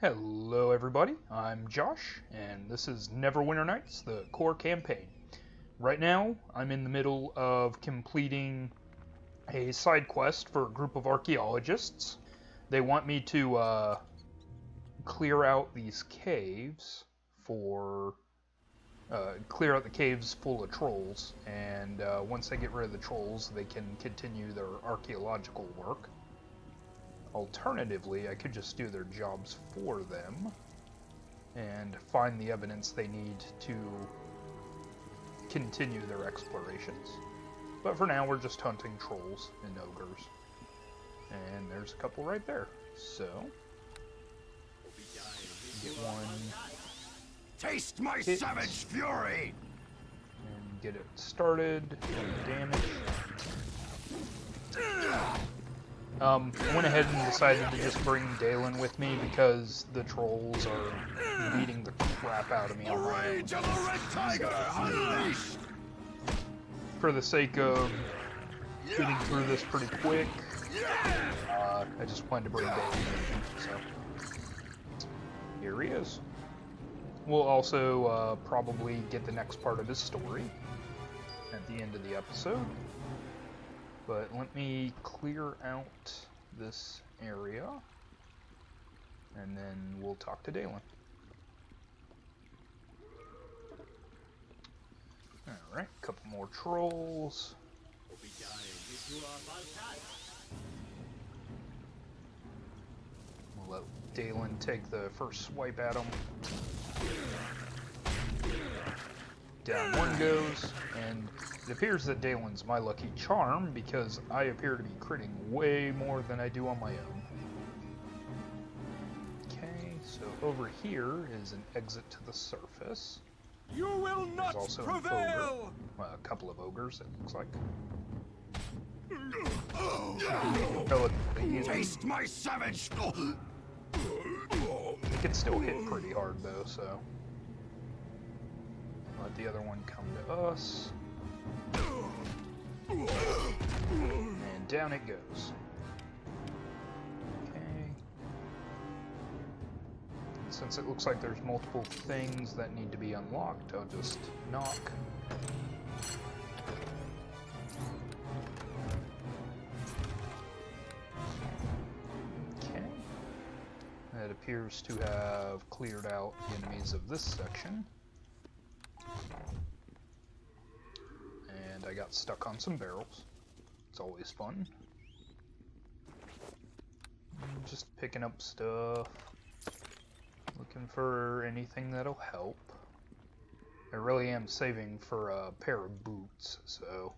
Hello everybody, I'm Josh, and this is Neverwinter Nights, the core campaign. Right now, I'm in the middle of completing a side quest for a group of archaeologists. They want me to clear out these caves clear out the caves full of trolls, and once they get rid of the trolls, they can continue their archaeological work. Alternatively, I could just do their jobs for them and find the evidence they need to continue their explorations. But for now, we're just hunting trolls and ogres. And there's a couple right there. So, get one. Taste my savage fury! And get it started. Damage. I went ahead and decided to just bring Daelan with me because the trolls are beating the crap out of me on my own. Of a red tiger unleashed! For the sake of getting through this pretty quick, I just wanted to bring Daelan with me, so here he is. We'll also probably get the next part of his story at the end of the episode. But let me clear out this area, and then we'll talk to Daelan. Alright, a couple more trolls. We'll let Daelan take the first swipe at him. Down one goes, and it appears that Daelan's my lucky charm because I appear to be critting way more than I do on my own. Okay, so over here is an exit to the surface. You will not There's also prevail! Well, a couple of ogres, it looks like. Relatively easy. Taste my savage! It can still hit pretty hard though, so let the other one come to us. And down it goes. Okay. And since it looks like there's multiple things that need to be unlocked, I'll just knock. Okay. That appears to have cleared out the enemies of this section. And I got stuck on some barrels. It's always fun. Just picking up stuff. Looking for anything that'll help. I really am saving for a pair of boots, so...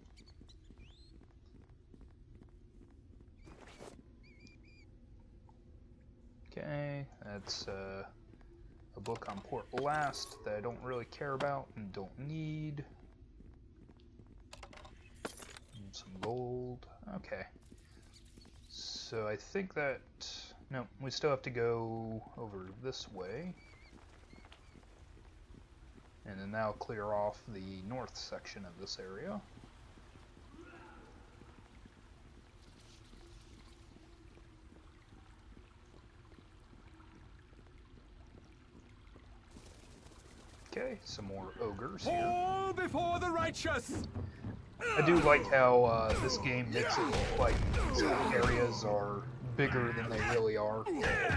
Okay, that's a book on Port Blast that I don't really care about and don't need. And some gold. Okay. So I think that... No, we still have to go over this way. And then that'll clear off the north section of this area. Okay, some more ogres here. Fall before the righteous! I do like how this game makes it look like these areas are bigger than they really are,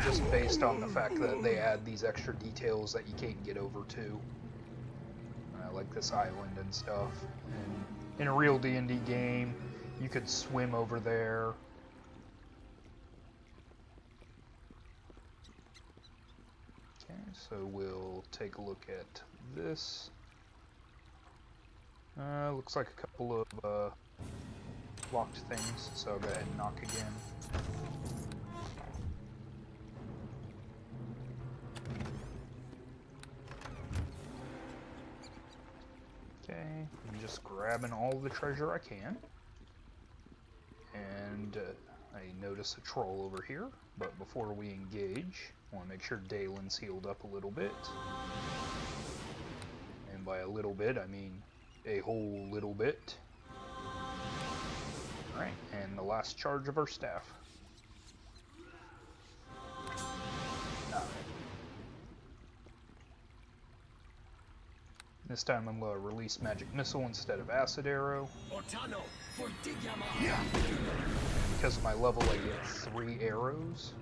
just based on the fact that they add these extra details that you can't get over to. Like this island and stuff. And in a real D&D game, you could swim over there. Okay, so we'll take a look at this. Looks like a couple of locked things, so I'll go ahead and knock again. Okay, I'm just grabbing all the treasure I can. And I notice a troll over here, but before we engage, I want to make sure Daelan's healed up a little bit. And by a little bit, I mean a whole little bit. Alright, and the last charge of our staff. This time I'm going to release Magic Missile instead of Acid Arrow. Because of my level, I get 3 arrows.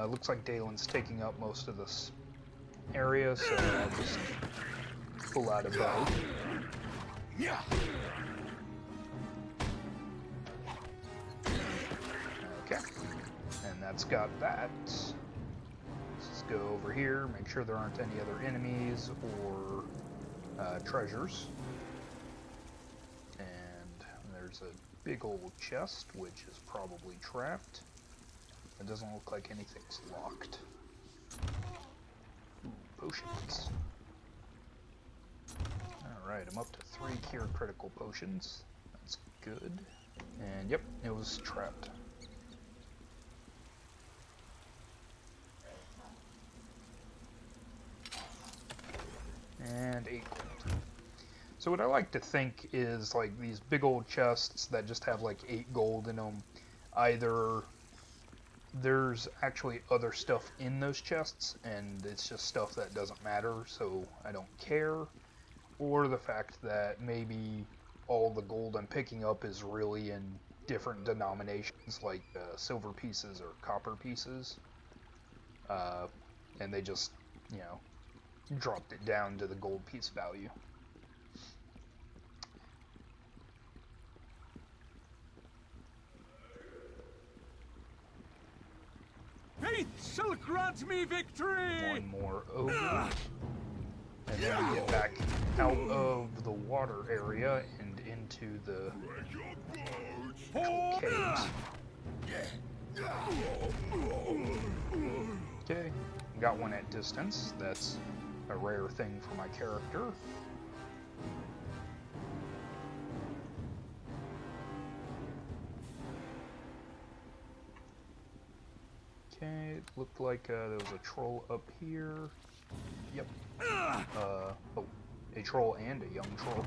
Looks like Daelan's taking up most of this area, so I'll just pull out a bow. Okay, and that's got that. Let's go over here, make sure there aren't any other enemies or treasures. And there's a big old chest, which is probably trapped. It doesn't look like anything's locked. Ooh, potions. Alright, I'm up to 3 cure critical potions. That's good. And yep, it was trapped. And 8 gold. So what I like to think is like these big old chests that just have like 8 gold in them, either there's actually other stuff in those chests and it's just stuff that doesn't matter, so I don't care, or the fact that maybe all the gold I'm picking up is really in different denominations, like silver pieces or copper pieces, and they just, you know, dropped it down to the gold piece value. Faith shall grant me victory! One more ogre. And then we get back out of the water area and into the caves. Okay, got one at distance. That's a rare thing for my character. Okay, it looked like there was a troll up here. Yep. Oh, a troll and a young troll.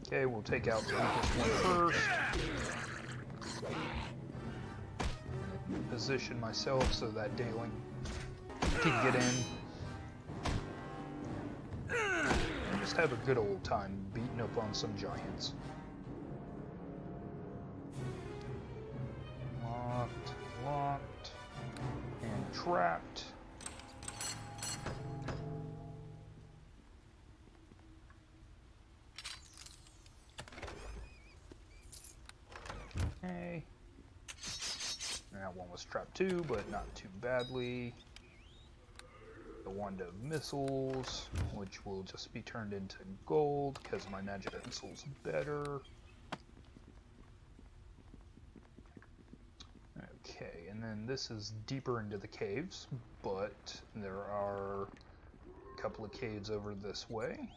Okay, we'll take out the weakest one first. Position myself so that Daelan can get in. And just have a good old time beating up on some giants. Locked, and trapped. Okay. That one was trapped too, but not too badly. The wand of missiles, which will just be turned into gold because my magic missile's better. Okay, and then this is deeper into the caves, but there are a couple of caves over this way.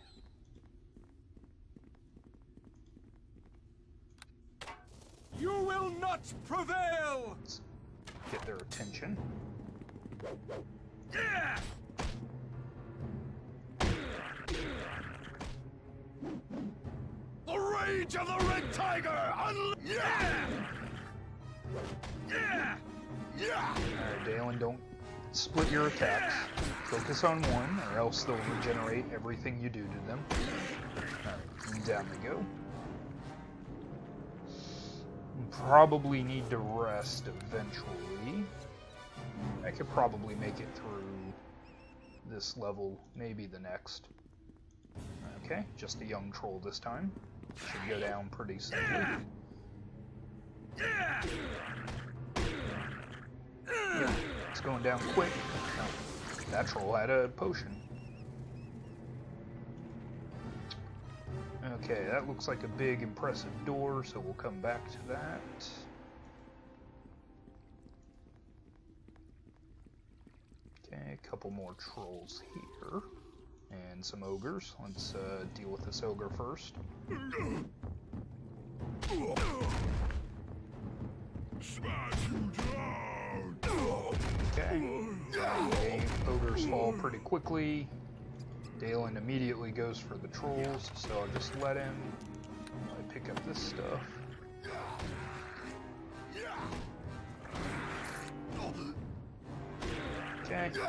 You will not prevail! Let's get their attention. The rage of the Red Tiger! Alright, Daelan, don't split your attacks. Focus on one, or else they'll regenerate everything you do to them. Alright, down they go. Probably need to rest eventually. I could probably make it through this level, maybe the next. Okay, just a young troll this time. Should go down pretty simply. Yeah, it's going down quick. Oh, that troll had a potion. Okay, that looks like a big, impressive door, so we'll come back to that. Okay, a couple more trolls here. And some ogres. Let's deal with this ogre first. Okay, ogres fall pretty quickly. Daelan immediately goes for the trolls, so I'll just let him. I pick up this stuff. Okay.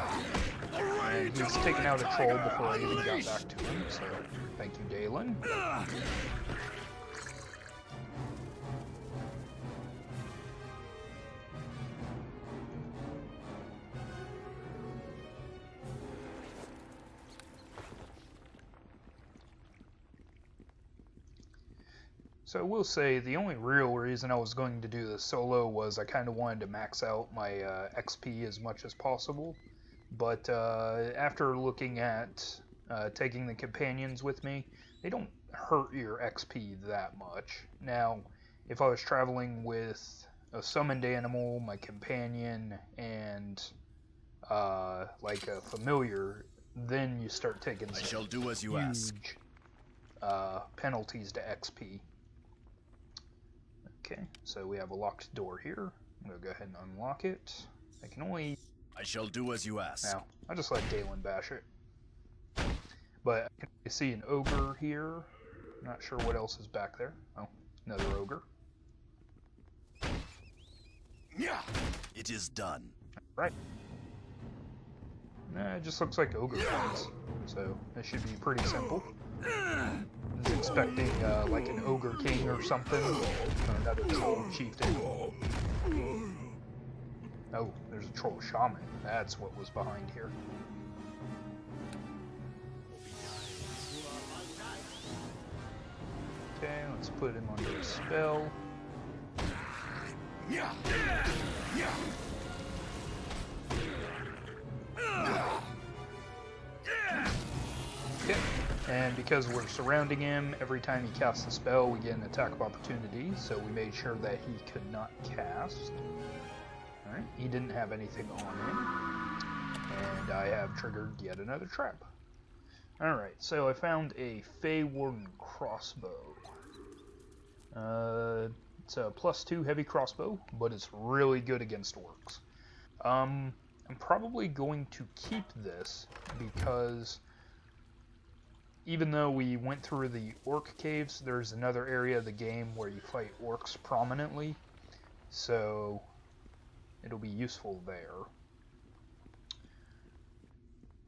And he's taken out a troll before I even got back to him, so thank you, Daelan. So I will say the only real reason I was going to do this solo was I kind of wanted to max out my XP as much as possible. But after looking at taking the companions with me, they don't hurt your XP that much. Now, if I was traveling with a summoned animal, my companion, and like a familiar, then you start taking some I shall do as you ask. Penalties to XP. Okay, so we have a locked door here. I'm gonna go ahead and unlock it. I can only... I shall do as you ask. Now, I'll just let Daelan bash it. But I can see an ogre here. Not sure what else is back there. Oh, another ogre. It is done. Right. Nah, it just looks like ogre ones. So, this should be pretty simple. I was expecting like an ogre king or something, or another troll chieftain. Oh, there's a troll shaman. That's what was behind here. Okay, let's put him under a spell. Okay, and because we're surrounding him, every time he casts a spell, we get an attack of opportunity, so we made sure that he could not cast. Alright, he didn't have anything on him, and I have triggered yet another trap. Alright, so I found a Fey Warden crossbow. It's a +2 heavy crossbow, but it's really good against orcs. I'm probably going to keep this because even though we went through the orc caves, there's another area of the game where you fight orcs prominently, so it'll be useful there.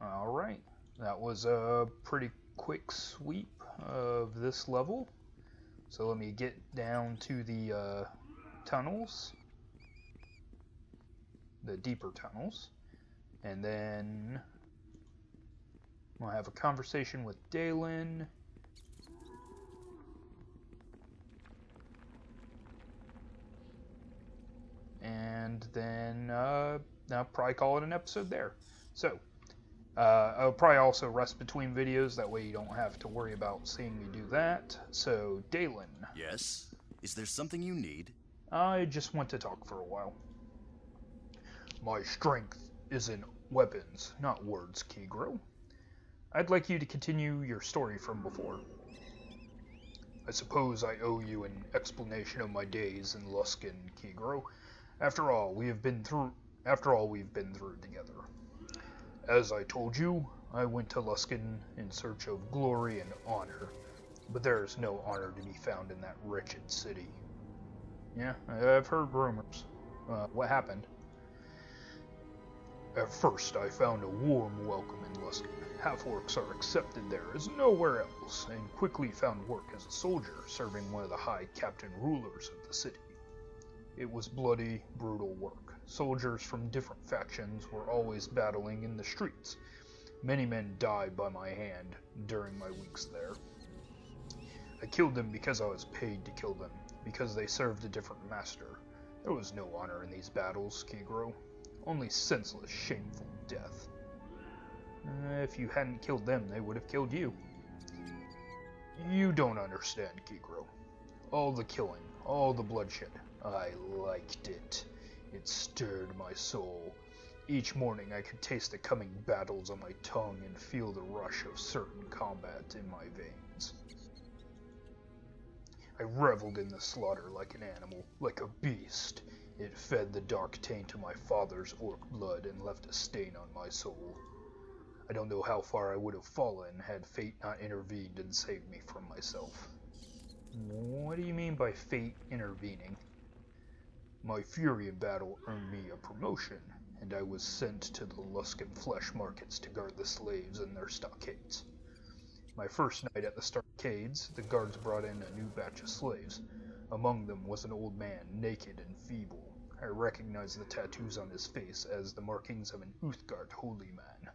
Alright, that was a pretty quick sweep of this level. So let me get down to the tunnels, the deeper tunnels, and then we'll have a conversation with Daelan. And then I'll probably call it an episode there. So, I'll probably also rest between videos, that way you don't have to worry about seeing me do that. So, Daelan. Yes? Is there something you need? I just want to talk for a while. My strength is in weapons, not words, Kegro. I'd like you to continue your story from before. I suppose I owe you an explanation of my days in Luskan, Kegro. After all we've been through together. As I told you, I went to Luskan in search of glory and honor, but there is no honor to be found in that wretched city. Yeah, I've heard rumors. What happened? At first, I found a warm welcome in Luskan. Half-orcs are accepted there as nowhere else, and quickly found work as a soldier, serving one of the high captain rulers of the city. It was bloody, brutal work. Soldiers from different factions were always battling in the streets. Many men died by my hand during my weeks there. I killed them because I was paid to kill them, because they served a different master. There was no honor in these battles, Kegro. Only senseless, shameful death. If you hadn't killed them, they would have killed you. You don't understand, Kegro. All the killing, all the bloodshed, I liked it. It stirred my soul. Each morning I could taste the coming battles on my tongue and feel the rush of certain combat in my veins. I reveled in the slaughter like an animal, like a beast. It fed the dark taint of my father's orc blood and left a stain on my soul. I don't know how far I would have fallen had fate not intervened and saved me from myself. What do you mean by fate intervening? My fury in battle earned me a promotion, and I was sent to the Luskan flesh markets to guard the slaves in their stockades. My first night at the stockades, the guards brought in a new batch of slaves. Among them was an old man, naked and feeble. I recognized the tattoos on his face as the markings of an Uthgard holy man.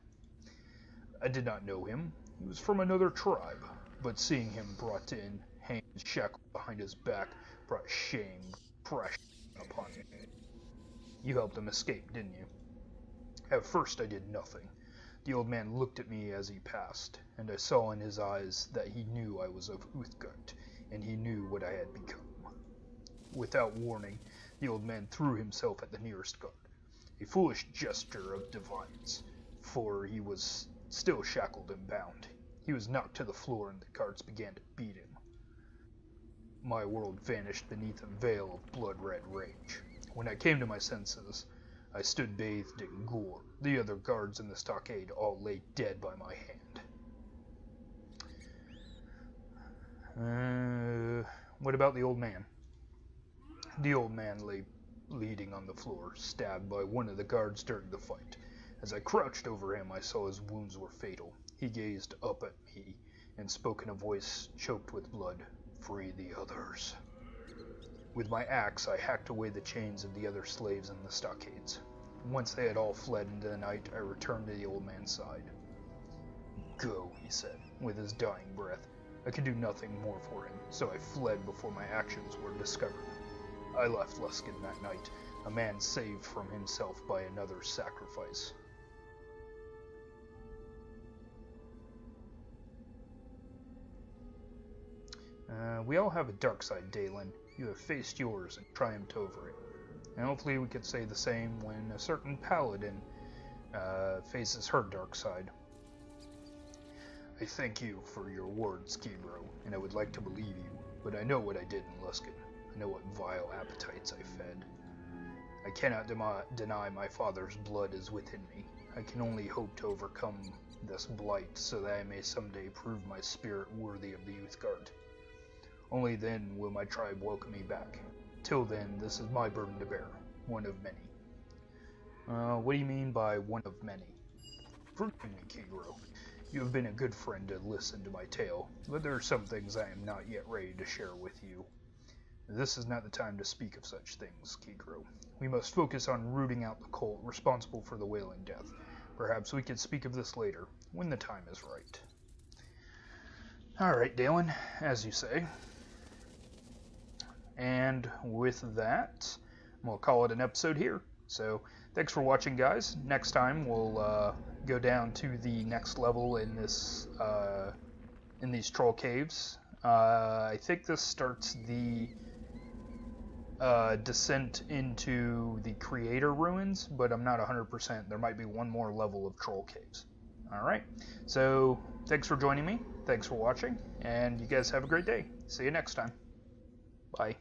I did not know him. He was from another tribe, but seeing him brought in, hands shackled behind his back, brought shame, pressure upon me. You helped him escape, didn't you? At first I did nothing. The old man looked at me as he passed, and I saw in his eyes that he knew I was of Uthgard, and he knew what I had become. Without warning, the old man threw himself at the nearest guard, a foolish gesture of defiance, for he was still shackled and bound. He was knocked to the floor and the guards began to beat him. My world vanished beneath a veil of blood-red rage. When I came to my senses, I stood bathed in gore. The other guards in the stockade all lay dead by my hand. What about the old man? The old man lay bleeding on the floor, stabbed by one of the guards during the fight. As I crouched over him, I saw his wounds were fatal. He gazed up at me and spoke in a voice choked with blood, "Free the others." With my axe, I hacked away the chains of the other slaves in the stockades. Once they had all fled into the night, I returned to the old man's side. "Go," he said, with his dying breath. I could do nothing more for him, so I fled before my actions were discovered. I left Luskan that night, a man saved from himself by another's sacrifice. We all have a dark side, Daelan. You have faced yours and triumphed over it. And hopefully we could say the same when a certain paladin faces her dark side. I thank you for your words, Kibro, and I would like to believe you, but I know what I did in Luskan. I know what vile appetites I fed. I cannot deny my father's blood is within me. I can only hope to overcome this blight so that I may someday prove my spirit worthy of the Uthgard. Only then will my tribe welcome me back. Till then, this is my burden to bear, one of many. What do you mean by one of many? Forgive me, Kigro. You have been a good friend to listen to my tale, but there are some things I am not yet ready to share with you. This is not the time to speak of such things, Kigro. We must focus on rooting out the cult responsible for the Wailing Death. Perhaps we could speak of this later, when the time is right. Alright, Daelan, as you say. And with that, we'll call it an episode here. So, thanks for watching, guys. Next time, we'll go down to the next level in this in these troll caves. I think this starts the descent into the Creator Ruins, but I'm not 100%. There might be one more level of troll caves. Alright, so thanks for joining me. Thanks for watching, and you guys have a great day. See you next time. Bye.